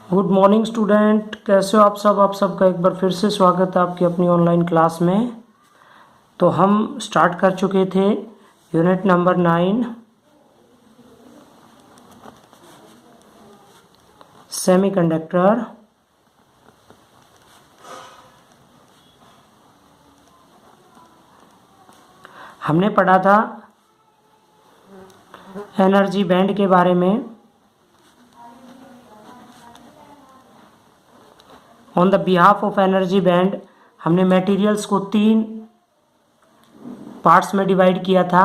Good morning student, कैसे हो आप सब। आप सबका एक बार फिर से स्वागत है आपकी अपनी ऑनलाइन क्लास में। तो हम स्टार्ट कर चुके थे यूनिट नंबर 9 सेमीकंडक्टर। हमने पढ़ा था एनर्जी बैंड के बारे में। On the behalf of energy band हमने मटेरियल्स को 3 पार्ट्स में डिवाइड किया था,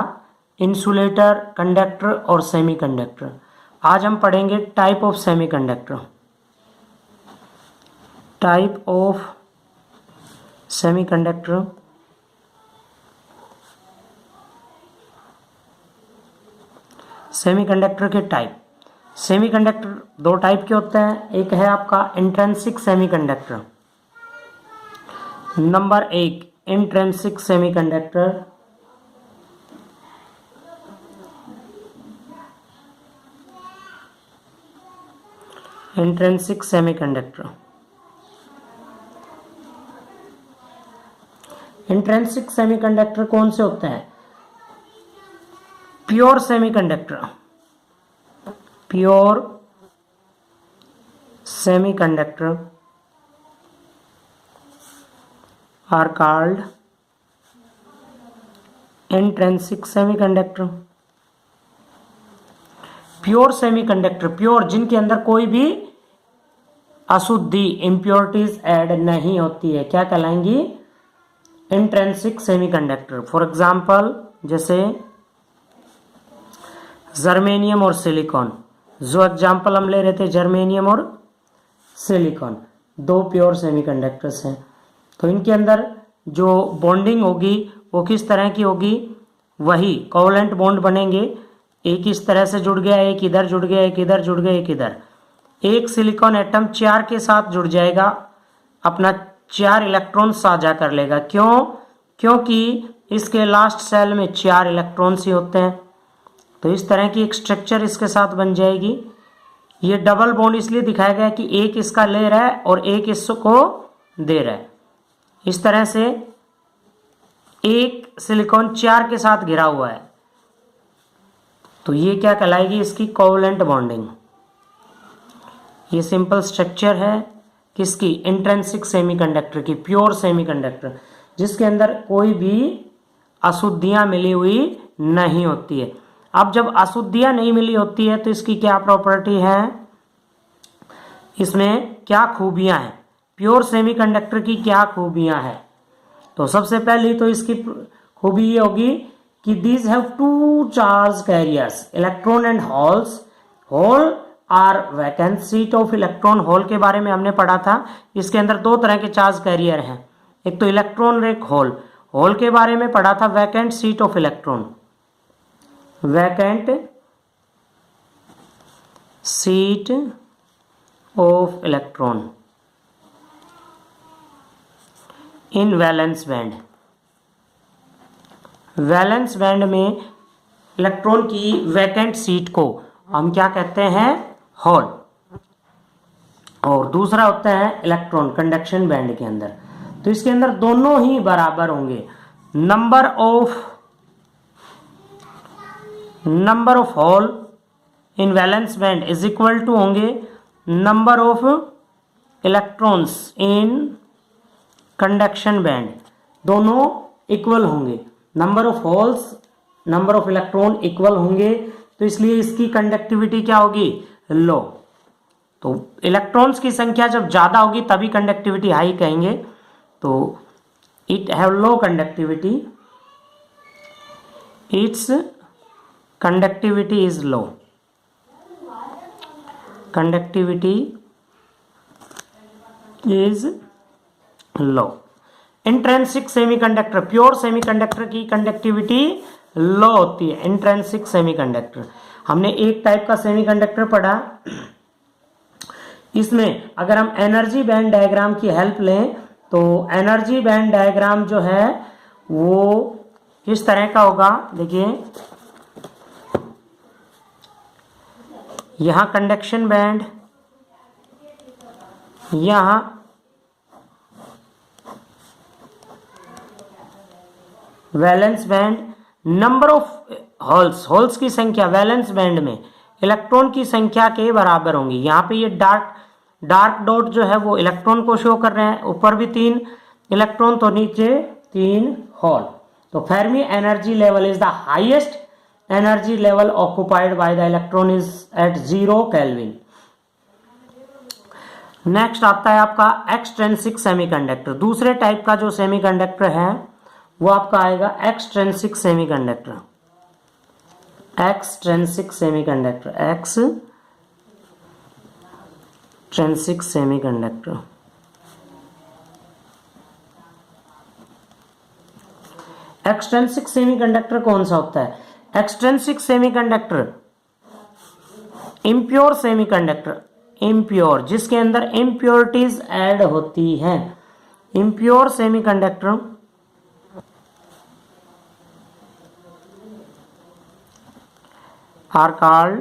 इंसुलेटर, कंडक्टर और सेमीकंडक्टर। आज हम पढ़ेंगे type of semiconductor. Type of semiconductor. Semiconductor के टाइप। सेमीकंडक्टर 2 टाइप के होते हैं। एक है आपका intrinsic semiconductor. Number 1 intrinsic semiconductor. Intrinsic semiconductor. Intrinsic semiconductor कौन से होते हैं? Pure semiconductor. Pure semiconductor are called intrinsic semiconductor। Pure semiconductor, pure जिनके अंदर कोई भी अशुद्धि इम्प्योरिटीज ऐड नहीं होती है, क्या कहलाएंगी? Intrinsic semiconductor. फॉर एग्जांपल जैसे जर्मेनियम और सिलिकॉन। जो एग्जाम्पल हम ले रहे थे जर्मेनियम और सिलिकॉन, 2 प्योर सेमीकंडक्टर्स हैं। तो इनके अंदर जो बॉन्डिंग होगी वो किस तरह की होगी? वही कोवलेंट बॉन्ड बनेंगे। एक इस तरह से जुड़ गया, एक इधर जुड़ गया, एक इधर जुड़ गया, एक इधर। एक सिलिकॉन एटम 4 के साथ जुड़ जाएगा, अपना 4 इलेक्ट्रॉन साझा कर लेगा। क्यों? क्योंकि इसके लास्ट सेल में 4 इलेक्ट्रॉन्स ही होते हैं। तो इस तरह की एक स्ट्रक्चर इसके साथ बन जाएगी। ये डबल बॉन्ड इसलिए दिखाया गया कि एक इसका ले रहा है और एक इसको दे रहा है। इस तरह से एक सिलिकॉन 4 के साथ घिरा हुआ है, तो ये क्या कहलाएगी? इसकी कोवलेंट बॉन्डिंग। ये सिंपल स्ट्रक्चर है किसकी? इंट्रिंसिक सेमीकंडक्टर की, प्योर सेमीकंडक्टर, जिसके अंदर कोई भी अशुद्धियां मिली हुई नहीं होती है। अब जब अशुद्धियां नहीं मिली होती है तो इसकी क्या प्रॉपर्टी है, इसमें क्या खूबियां हैं? प्योर सेमीकंडक्टर की क्या खूबियां हैं? तो सबसे पहली तो इसकी खूबी ये होगी कि these have 2 charge carriers, electron and holes. Hole are vacant seat of electron. Hole के बारे में हमने पढ़ा था। इसके अंदर 2 तरह के चार्ज कैरियर हैं, एक तो इलेक्ट्रॉन और एक होल। होल के बारे में पढ़ा था vacant seat of electron. Vacant seat of electron in valence band. Valence band में इलेक्ट्रॉन की वैकेंट सीट को हम क्या कहते हैं? होल। और दूसरा होता है इलेक्ट्रॉन कंडक्शन बैंड के अंदर। तो इसके अंदर दोनों ही बराबर होंगे। Number of hole in valence band is equal to होंगे number of electrons in conduction band. दोनों इक्वल होंगे। Number of holes, number of electron equal होंगे, तो इसलिए इसकी कंडक्टिविटी क्या होगी? लो। तो इलेक्ट्रॉन्स की संख्या जब ज्यादा होगी तभी कंडक्टिविटी हाई कहेंगे। तो it have low conductivity, it's conductivity is low। conductivity is low। Intrinsic semiconductor, pure semiconductor की कंडक्टिविटी लो होती है। इंट्रिंसिक सेमीकंडक्टर, हमने एक टाइप का सेमीकंडक्टर पढ़ा। इसमें अगर हम एनर्जी बैंड डायग्राम की हेल्प लें तो एनर्जी बैंड डायग्राम जो है वो किस तरह का होगा? देखिए, यहां कंडक्शन बैंड, यहां valence band, number of holes की संख्या वैलेंस बैंड में इलेक्ट्रॉन की संख्या के बराबर होंगी। यहाँ पे ये डार्क डॉट जो है वो इलेक्ट्रॉन को शो कर रहे हैं, ऊपर भी 3 इलेक्ट्रॉन तो नीचे 3 होल। तो Fermi energy level is the highest energy level occupied by the electron is at 0 kelvin. Next आता है आपका एक्सट्रिंसिक सेमीकंडक्टर। दूसरे टाइप का जो सेमीकंडक्टर है वो आपका आएगा extrinsic semiconductor. Extrinsic semiconductor, extrinsic semiconductor. Extrinsic semiconductor कौन सा होता है? Extrinsic semiconductor impure semiconductor, impure जिसके अंदर इम्प्योरिटीज ऐड होती हैं। Impure semiconductor are called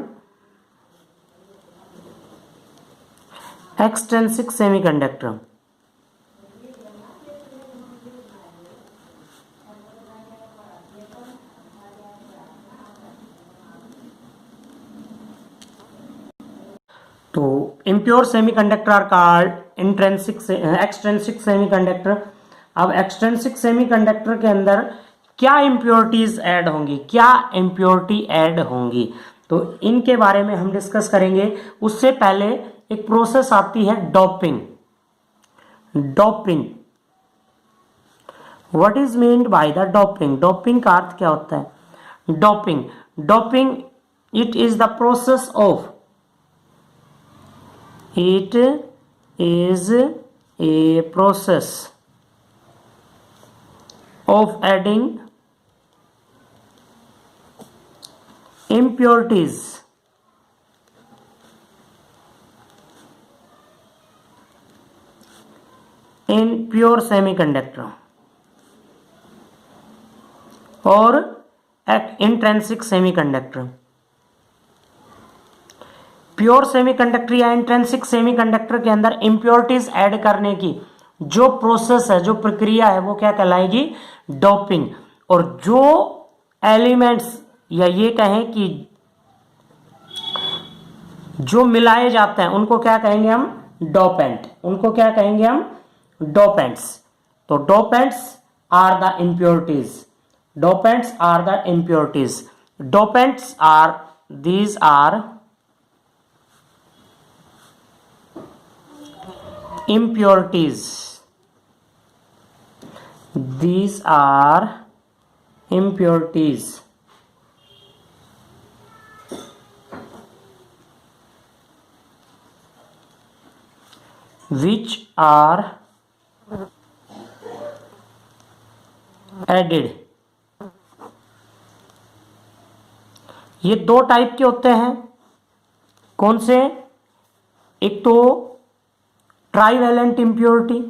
extrinsic semiconductor। तो impure semiconductor are called extrinsic semiconductor. अब एक्सट्रिंसिक सेमीकंडक्टर के अंदर क्या इम्प्योरिटीज ऐड होंगी, क्या इम्प्योरिटी ऐड होंगी, तो इनके बारे में हम डिस्कस करेंगे। उससे पहले एक प्रोसेस आती है doping. Doping, what is meant by the doping? Doping का अर्थ क्या होता है? Doping, doping it is the process of, it is a process of adding impurities in pure semiconductor और intrinsic semiconductor। प्योर सेमीकंडक्टर या intrinsic semiconductor के अंदर impurities add करने की जो प्रोसेस है, जो प्रक्रिया है, वो क्या कहलाएगी? डोपिंग। और जो एलिमेंट्स या ये कहें कि जो मिलाए जाते हैं उनको क्या कहेंगे हम? डोपेंट। उनको क्या कहेंगे हम? डोपेंट्स। तो dopants are the impurities, dopants are the impurities, dopants are, these are impurities, these are impurities which are added। ये 2 टाइप के होते हैं। कौन से? एक तो ट्राईवैलेंट इम्प्योरिटी,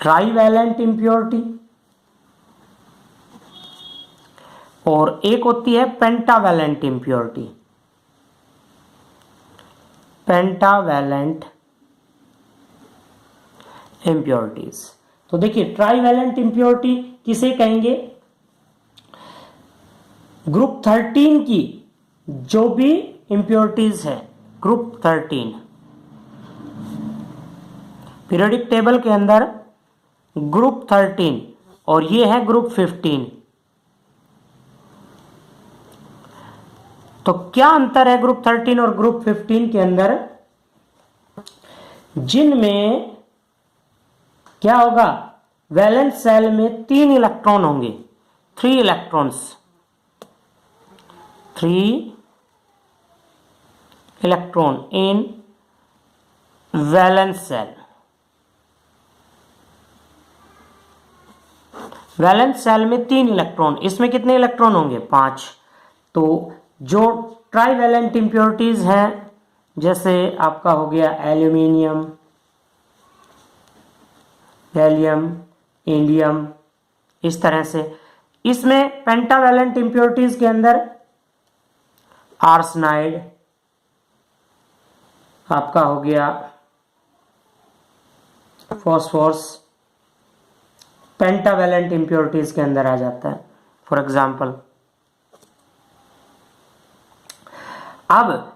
ट्राईवैलेंट इम्प्योरिटी, और एक होती है पेंटावैलेंट इम्प्योरिटी, पेंटावैलेंट इम्प्योरिटीज। तो देखिए ट्राईवैलेंट इम्प्योरिटी किसे कहेंगे? ग्रुप 13 की जो भी इम्प्योरिटीज है, ग्रुप 13 पीरियोडिक टेबल के अंदर ग्रुप 13 और ये है ग्रुप 15। तो क्या अंतर है ग्रुप 13 और ग्रुप 15 के अंदर? जिनमें क्या होगा? वैलेंस सेल में 3 इलेक्ट्रॉन होंगे, 3 electrons, 3 electron in valence shell. Valence shell में 3 इलेक्ट्रॉन, इसमें कितने इलेक्ट्रॉन होंगे? 5। तो जो ट्राईवैलेंट इम्प्योरिटीज हैं, जैसे आपका हो गया एल्यूमिनियम, गैलियम, इंडियम, इस तरह से। इसमें पेंटावैलेंट इम्प्योरिटीज के अंदर आर्सेनाइड आपका हो गया, फॉस्फोरस पेंटावेलेंट इंप्योरिटीज के अंदर आ जाता है फॉर एग्जाम्पल। अब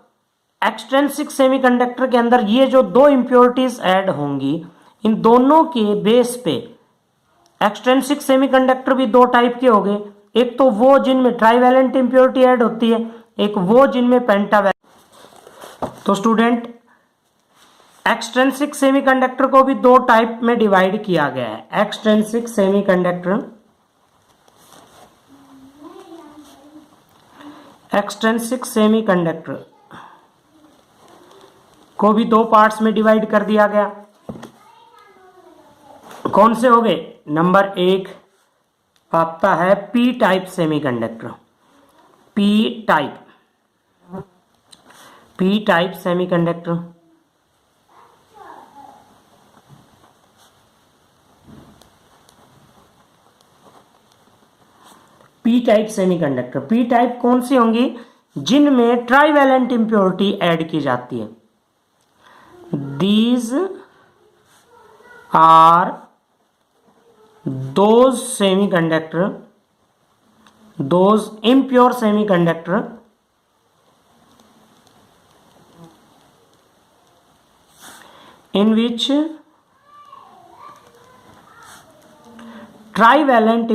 एक्सट्रिंसिक सेमीकंडक्टर के अंदर ये जो दो इंप्योरिटीज ऐड होंगी, इन दोनों के बेस पे एक्सट्रिंसिक सेमीकंडक्टर भी दो टाइप के हो गए, एक तो वो जिनमें ट्राइवेलेंट इंप्योरिटी ऐड होती है, एक वो जिनमें पेंटावेलेंट। तो स्टूडेंट एक्सट्रिंसिक सेमीकंडक्टर को भी दो टाइप में डिवाइड किया गया है। एक्सट्रिंसिक सेमीकंडक्टर, एक्सट्रिंसिक सेमीकंडक्टर को भी दो पार्ट्स में डिवाइड कर दिया गया। कौन से हो गए? नंबर एक आपका है P type semiconductor, P type semiconductor. P type semiconductor, P type कौन सी होंगी? जिनमें ट्राइवेलेंट इंप्योरिटी ऐड की जाती है। These are those semiconductor, those impure semiconductor in which trivalent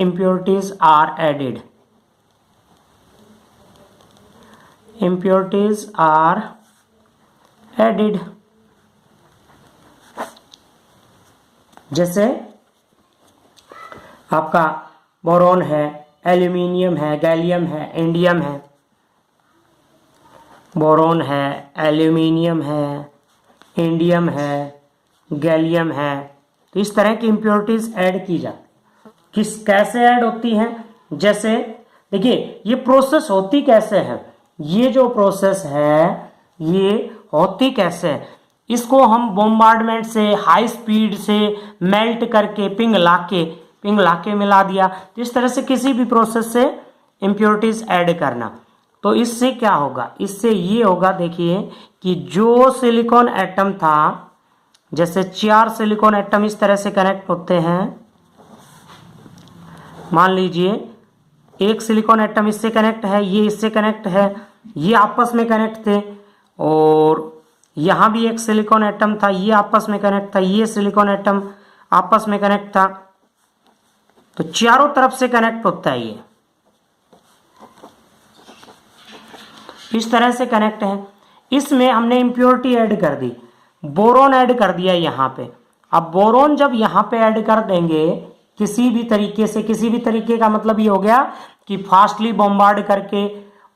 impurities are added. Impurities are added. जैसे आपका बोरॉन है, aluminium है, गैलियम है, इंडियम है। बोरॉन है, एल्यूमिनियम है, इंडियम है, गैलियम है। तो इस तरह की इंप्योरिटीज ऐड की जाती है। कैसे ऐड होती हैं? जैसे देखिए ये प्रोसेस होती कैसे है, ये जो प्रोसेस है ये होती कैसे है, इसको हम बोम्बार्डमेंट से हाई स्पीड से मेल्ट करके पिघला के मिला दिया। तो इस तरह से किसी भी प्रोसेस से इंप्योरिटीज ऐड करना, तो इससे क्या होगा? इससे ये होगा, देखिए कि जो सिलिकॉन एटम था, जैसे 4 सिलिकॉन एटम इस तरह से कनेक्ट होते हैं। मान लीजिए एक सिलिकॉन एटम इससे कनेक्ट है, ये इससे कनेक्ट है, ये आपस में कनेक्ट थे, और यहां भी एक सिलिकॉन एटम था, ये आपस में कनेक्ट था, ये सिलिकॉन एटम आपस में कनेक्ट था। तो चारों तरफ से कनेक्ट होता है, ये इस तरह से कनेक्ट है। इसमें हमने इंप्योरिटी ऐड कर दी, बोरॉन ऐड कर दिया यहां पे। अब बोरॉन जब यहां पे ऐड कर देंगे किसी भी तरीके से, किसी भी तरीके का मतलब ये हो गया कि फास्टली बॉम्बार्ड करके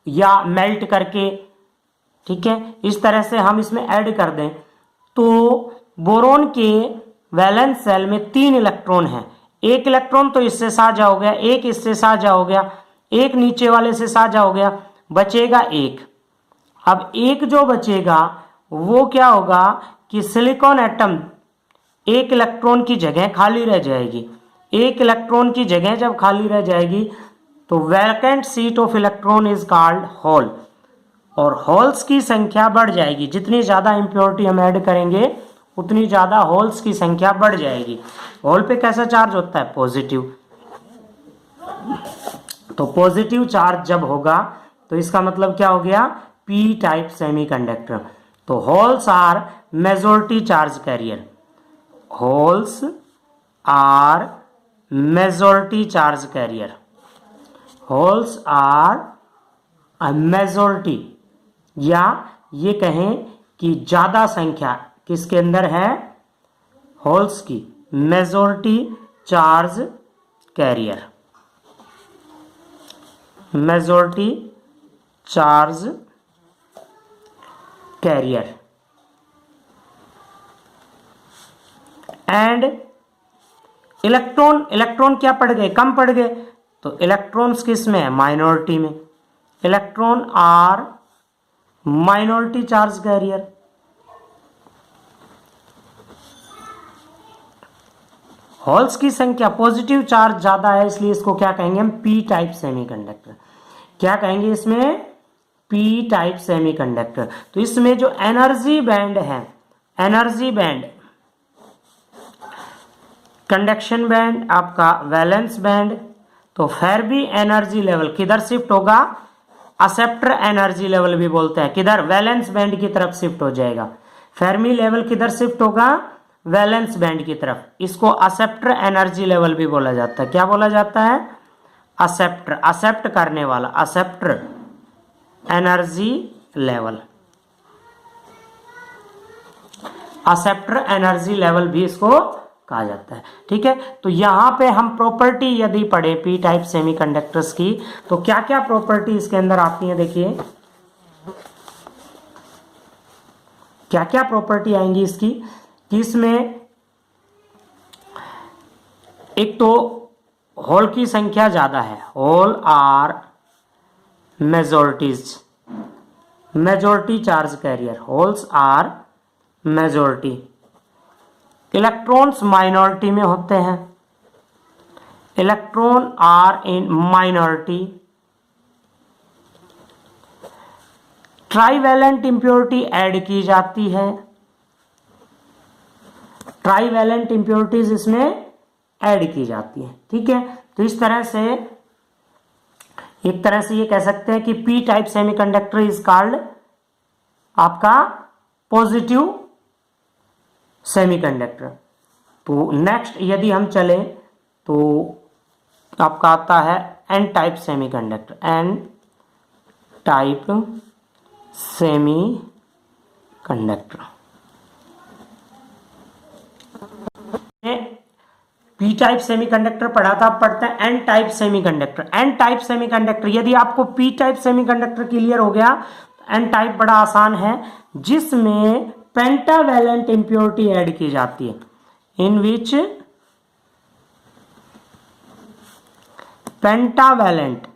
या मेल्ट करके, ठीक है, इस तरह से हम इसमें ऐड कर दें, तो बोरॉन के वैलेंस सेल में 3 इलेक्ट्रॉन हैं। एक इलेक्ट्रॉन तो इससे साझा हो गया, एक इससे साझा हो गया, एक नीचे वाले से साझा हो गया, बचेगा एक। अब एक जो बचेगा वो क्या होगा कि सिलिकॉन एटम एक इलेक्ट्रॉन की जगह खाली रह जाएगी। एक इलेक्ट्रॉन की जगह जब खाली रह जाएगी तो vacant seat of electron is called hole, और होल्स की संख्या बढ़ जाएगी। जितनी ज्यादा इंप्योरिटी हम ऐड करेंगे उतनी ज्यादा होल्स की संख्या बढ़ जाएगी। होल पे कैसा चार्ज होता है? पॉजिटिव। तो पॉजिटिव चार्ज जब होगा तो इसका मतलब क्या हो गया? P type semiconductor. तो holes are majority charge carrier, holes are majority charge carrier, holes are a majority, या ये कहें कि ज्यादा संख्या किसके अंदर है? होल्स की। Majority charge career, majority charge career. And electron क्या पड़ गए? कम पड़ गए। तो इलेक्ट्रॉन्स किस में है? माइनॉरिटी में। Electron are minority charge carrier. Holes की संख्या, पॉजिटिव चार्ज ज्यादा है, इसलिए इसको क्या कहेंगे हम? P type semiconductor. क्या कहेंगे इसमें? P type semiconductor. तो इसमें जो एनर्जी बैंड है, एनर्जी बैंड, कंडक्शन बैंड, आपका वैलेंस बैंड, तो फिर भी एनर्जी लेवल किधर शिफ्ट होगा, एक्सेप्टर एनर्जी लेवल भी बोलते हैं, किधर, वैलेंस बैंड की तरफ शिफ्ट हो जाएगा। फेर्मी लेवल किधर शिफ्ट होगा, वैलेंस बैंड की तरफ। इसको एक्सेप्टर एनर्जी लेवल भी बोला जाता है। क्या बोला जाता है, एक्सेप्टर, एक्सेप्ट करने वाला, acceptor energy level, acceptor energy level भी इसको कहा जाता है। ठीक है, तो यहां पे हम प्रॉपर्टी यदि पढ़े पी टाइप सेमीकंडक्टर्स की, तो क्या क्या प्रॉपर्टी इसके अंदर आती है, देखिए क्या क्या प्रॉपर्टी आएंगी इसकी, कि इसमें एक तो होल की संख्या ज्यादा है, hole are majorities, majority charge carrier, holes are majority, electrons minority में होते हैं, electron are in minority, trivalent impurity add की जाती है, ट्राईवैलेंट इंप्योरिटीज इसमें ऐड की जाती है। ठीक है, तो इस तरह से एक तरह से ये कह सकते हैं कि P type semiconductor is called आपका पॉजिटिव सेमीकंडक्टर। तो नेक्स्ट यदि हम चले तो आपका आता है N type semiconductor, N type semiconductor. P type semiconductor पढ़ा था, अब पढ़ते हैं N type semiconductor. N type semiconductor, यदि आपको पी टाइप सेमीकंडक्टर क्लियर हो गया, एन टाइप बड़ा आसान है, जिसमें पेंटावैलेंट इंप्योरिटी ऐड की जाती है, in which pentavalent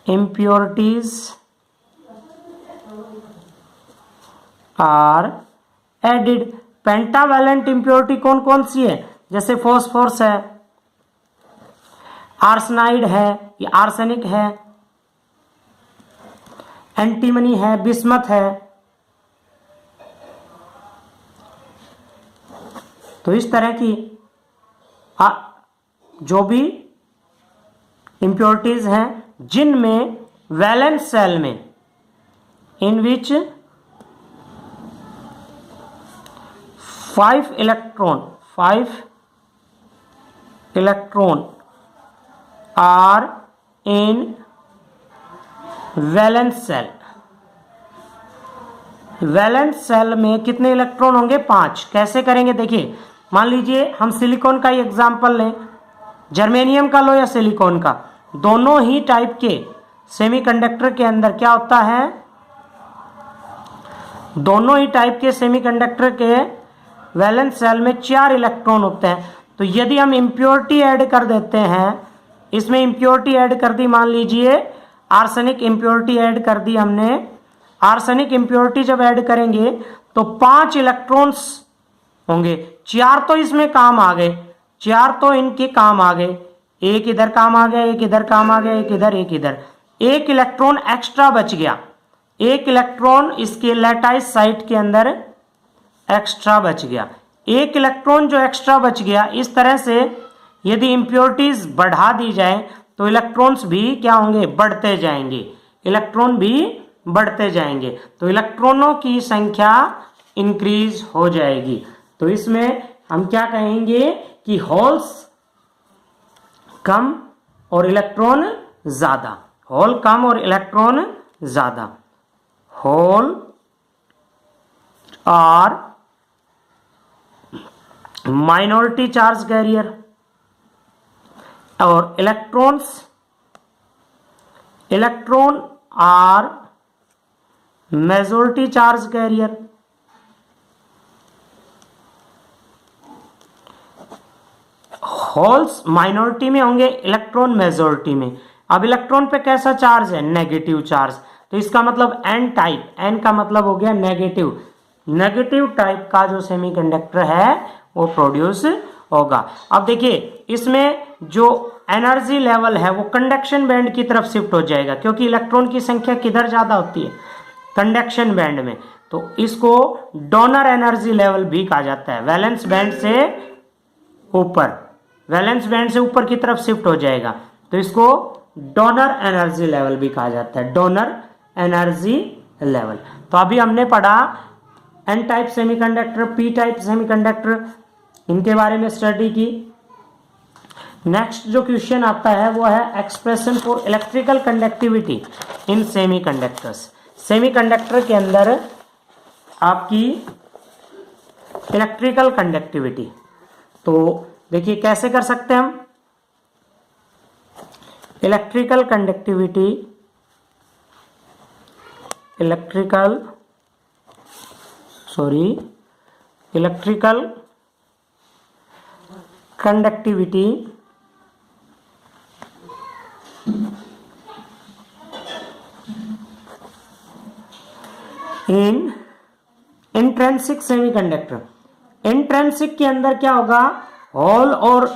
impurities are added. Pentavalent impurity कौन कौन सी है, जैसे फॉस्फोरस है, आर्सेनाइड है, या आर्सेनिक है, एंटीमनी है, बिस्मथ है। तो इस तरह की जो भी इंप्योरिटीज हैं जिनमें वैलेंस सेल में, in which 5 electron are in valence shell. Valence shell में कितने इलेक्ट्रॉन होंगे, 5। कैसे करेंगे, देखिए मान लीजिए हम सिलिकॉन का ही एग्जांपल लें, जर्मेनियम का लो या सिलिकॉन का, दोनों ही टाइप के सेमीकंडक्टर के अंदर क्या होता है, दोनों ही टाइप के सेमीकंडक्टर के वैलेंस सेल में 4 इलेक्ट्रॉन होते हैं। तो यदि हम इम्प्योरिटी ऐड कर देते हैं, इसमें इम्प्योरिटी ऐड कर दी, मान लीजिए आर्सेनिक इम्प्योरिटी ऐड कर दी हमने, आर्सेनिक इम्प्योरिटी जब ऐड करेंगे तो 5 इलेक्ट्रॉन्स होंगे, 4 तो इसमें काम आ गए, 4 तो इनके काम आ गए, एक इधर काम आ गया, एक इधर काम आ गया, एक इधर, एक इधर, एक इलेक्ट्रॉन एक्स्ट्रा बच गया, एक इलेक्ट्रॉन इसके लैटाइस साइट के अंदर एक्स्ट्रा बच गया, एक इलेक्ट्रॉन जो एक्स्ट्रा बच गया। इस तरह से यदि इंप्योरिटीज बढ़ा दी जाए तो इलेक्ट्रॉन्स भी क्या होंगे, बढ़ते जाएंगे, इलेक्ट्रॉन भी बढ़ते जाएंगे, तो इलेक्ट्रॉनों की संख्या इंक्रीज हो जाएगी। तो इसमें हम क्या कहेंगे कि होल्स कम और इलेक्ट्रॉन ज्यादा, होल कम और इलेक्ट्रॉन ज्यादा, hole are minority charge carrier और electron are majority charge carrier. Holes minority में होंगे, इलेक्ट्रॉन मेजॉरिटी में। अब इलेक्ट्रॉन पे कैसा चार्ज है, नेगेटिव चार्ज, तो इसका मतलब एन टाइप, एन का मतलब हो गया नेगेटिव, नेगेटिव टाइप का जो सेमीकंडक्टर है वो प्रोड्यूस होगा। अब देखिए इसमें जो एनर्जी लेवल है वो कंडक्शन बैंड की तरफ शिफ्ट हो जाएगा, क्योंकि इलेक्ट्रॉन की संख्या किधर ज्यादा होती है, कंडक्शन बैंड में। तो इसको डोनर एनर्जी लेवल भी कहा जाता है। वैलेंस बैंड से ऊपर, वैलेंस बैंड से ऊपर की तरफ शिफ्ट हो जाएगा, तो इसको डोनर एनर्जी लेवल भी कहा जाता है, डोनर एनर्जी लेवल। तो अभी हमने पढ़ा N type semiconductor, P type semiconductor, इनके बारे में स्टडी की। नेक्स्ट जो क्वेश्चन आता है वो है expression for electrical conductivity in semiconductors. Semiconductor के अंदर आपकी इलेक्ट्रिकल कंडक्टिविटी, तो देखिए कैसे कर सकते हैं हम इलेक्ट्रिकल कंडक्टिविटी, इलेक्ट्रिकल कंडक्टिविटी इन इंट्रिंसिक सेमीकंडक्टर। इंट्रिंसिक के अंदर क्या होगा, होल और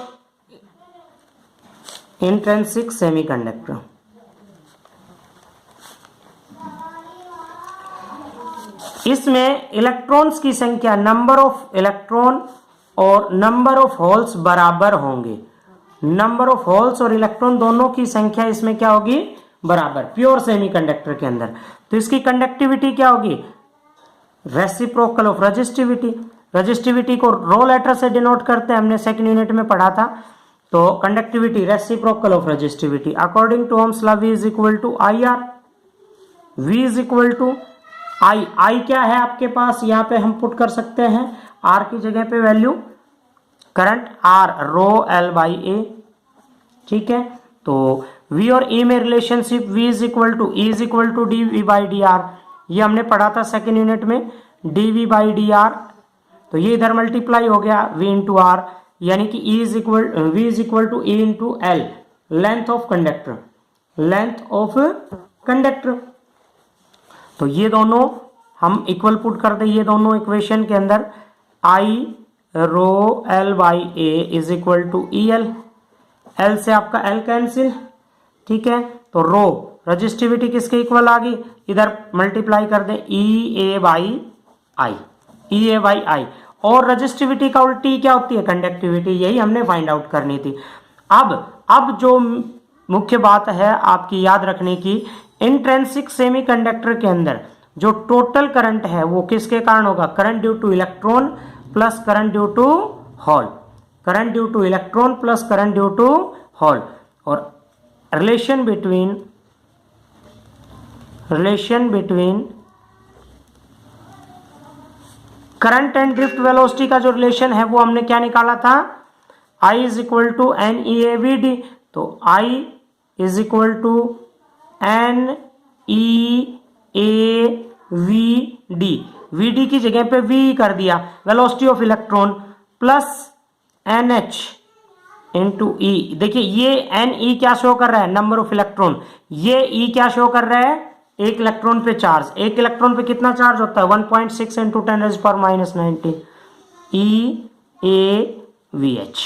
इंट्रिंसिक सेमीकंडक्टर, इसमें इलेक्ट्रॉन्स की संख्या, नंबर ऑफ इलेक्ट्रॉन और नंबर ऑफ होल्स बराबर होंगे। नंबर ऑफ होल्स और इलेक्ट्रॉन दोनों की संख्या इसमें क्या होगी, बराबर, प्योर सेमीकंडक्टर के अंदर। तो इसकी कंडक्टिविटी क्या होगी, रेसिप्रोकल ऑफ रेजिस्टिविटी। रेजिस्टिविटी को रो लेटर से डिनोट करते हैं, हमने सेकंड यूनिट में पढ़ा था। तो conductivity reciprocal of resistivity according to Ohm's law, V is equal to I R, V is equal to I क्या है आपके पास, यहाँ पे हम पुट कर सकते हैं R की जगह पे value current R rho L by A, ठीक है। तो V और E में relationship V is equal to E is equal to D V by D R, ये हमने पढ़ा था सेकेंड यूनिट में, D V by D R. तो ये इधर मल्टीप्लाई हो गया V इंटू आर, यानी कि V is equal to E into L, length of conductor, length of conductor. तो ये दोनों हम इक्वल पुट कर दे, ये दोनों इक्वेशन के अंदर, I rho L by A is equal to E L, L से आपका एल कैंसिल, ठीक है। तो रो रजिस्टिविटी किसके इक्वल आ गई, इधर मल्टीप्लाई कर दे ई ए by I, E A by I. और रजिस्टिविटी का उल्टी क्या होती है, कंडक्टिविटी, यही हमने फाइंड आउट करनी थी। अब जो मुख्य बात है आपकी याद रखने की, इंट्रिंसिक सेमीकंडक्टर के अंदर जो टोटल करंट है वो किसके कारण होगा, current due to electron plus current due to hole, current due to electron plus current due to hole. और relation between current and drift velocity का जो रिलेशन है वो हमने क्या निकाला था, I is equal to N E A V D. तो I is equal to N E A V D, V D की जगह पे V कर दिया, velocity of electron, plus N H into E. देखिए ये एन ई क्या show कर रहा है, नंबर ऑफ इलेक्ट्रॉन, ये ई क्या शो कर रहा है, एक इलेक्ट्रॉन पे चार्ज। एक इलेक्ट्रॉन पे कितना चार्ज होता है, 1.6 into 10⁻⁻⁹ E A we H.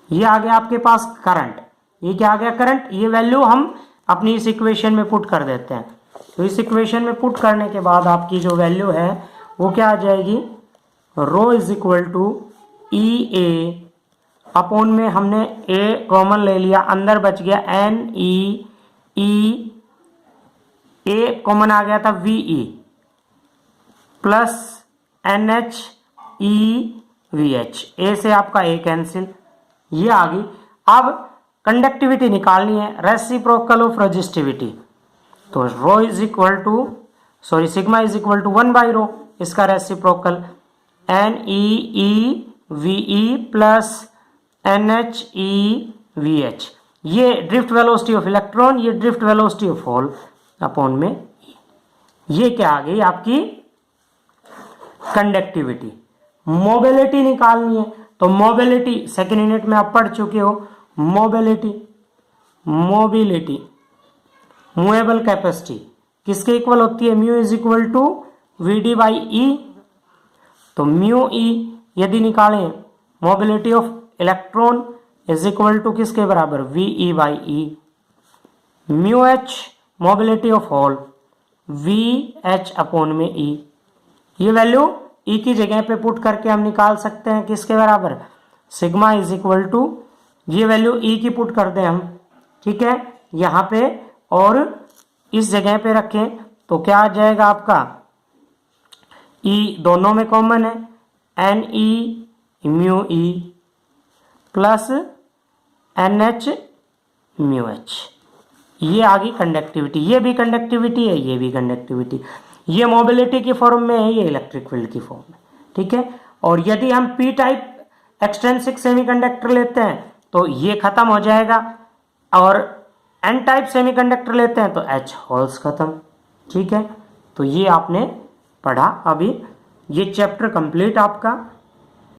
ये आ गया आपके पास करंट, ये क्या आ गया करंट, ये वैल्यू हम अपनी इस इक्वेशन में पुट कर देते हैं। तो इस इक्वेशन में पुट करने के बाद आपकी जो वैल्यू है वो क्या आ जाएगी, rho is equal to E A upon में हमने ए कॉमन ले लिया, अंदर बच गया एन ई, ए कॉमन आ गया था V E, plus N H E V H, A से आपका ए कैंसिल, ये आ गई। अब कंडक्टिविटी निकालनी है, रेसिप्रोकल ऑफ रेजिस्टिविटी। तो rho is equal to sigma is equal to 1 by rho, इसका reciprocal N E V E plus N H E V H, ये ड्रिफ्ट वेलोसिटी ऑफ इलेक्ट्रॉन, ये drift velocity of hole upon में, ये क्या आ गई आपकी conductivity. Mobility निकालनी है, तो मोबिलिटी सेकेंड यूनिट में आप पढ़ चुके हो, मोबिलिटी मूवेबल कैपेसिटी किसके इक्वल होती है, mu is equal to V D by E. तो म्यू ई यदि निकालें mobility of electron is equal to किसके बराबर, V E by E. Mu H mobility of hole, V H upon में E. ये वैल्यू ई की जगह पे पुट करके हम निकाल सकते हैं किसके बराबर, सिग्मा इज इक्वल टू, ये वैल्यू ई की पुट कर दें हम, ठीक है, यहाँ पे और इस जगह पे रखें तो क्या आ जाएगा आपका, ई दोनों में कॉमन है, N E mu E plus N H mu H. ये आ गई कंडक्टिविटी, ये भी कंडक्टिविटी है, ये भी कंडक्टिविटी, ये मोबिलिटी की फॉर्म में है, ये इलेक्ट्रिक फील्ड की फॉर्म में, ठीक है। और यदि हम पी टाइप एक्सट्रिंसिक सेमीकंडक्टर लेते हैं तो ये खत्म हो जाएगा, और एन टाइप सेमीकंडक्टर लेते हैं तो एच होल्स खत्म, ठीक है। तो ये आपने पढ़ा, अभी ये चैप्टर कंप्लीट आपका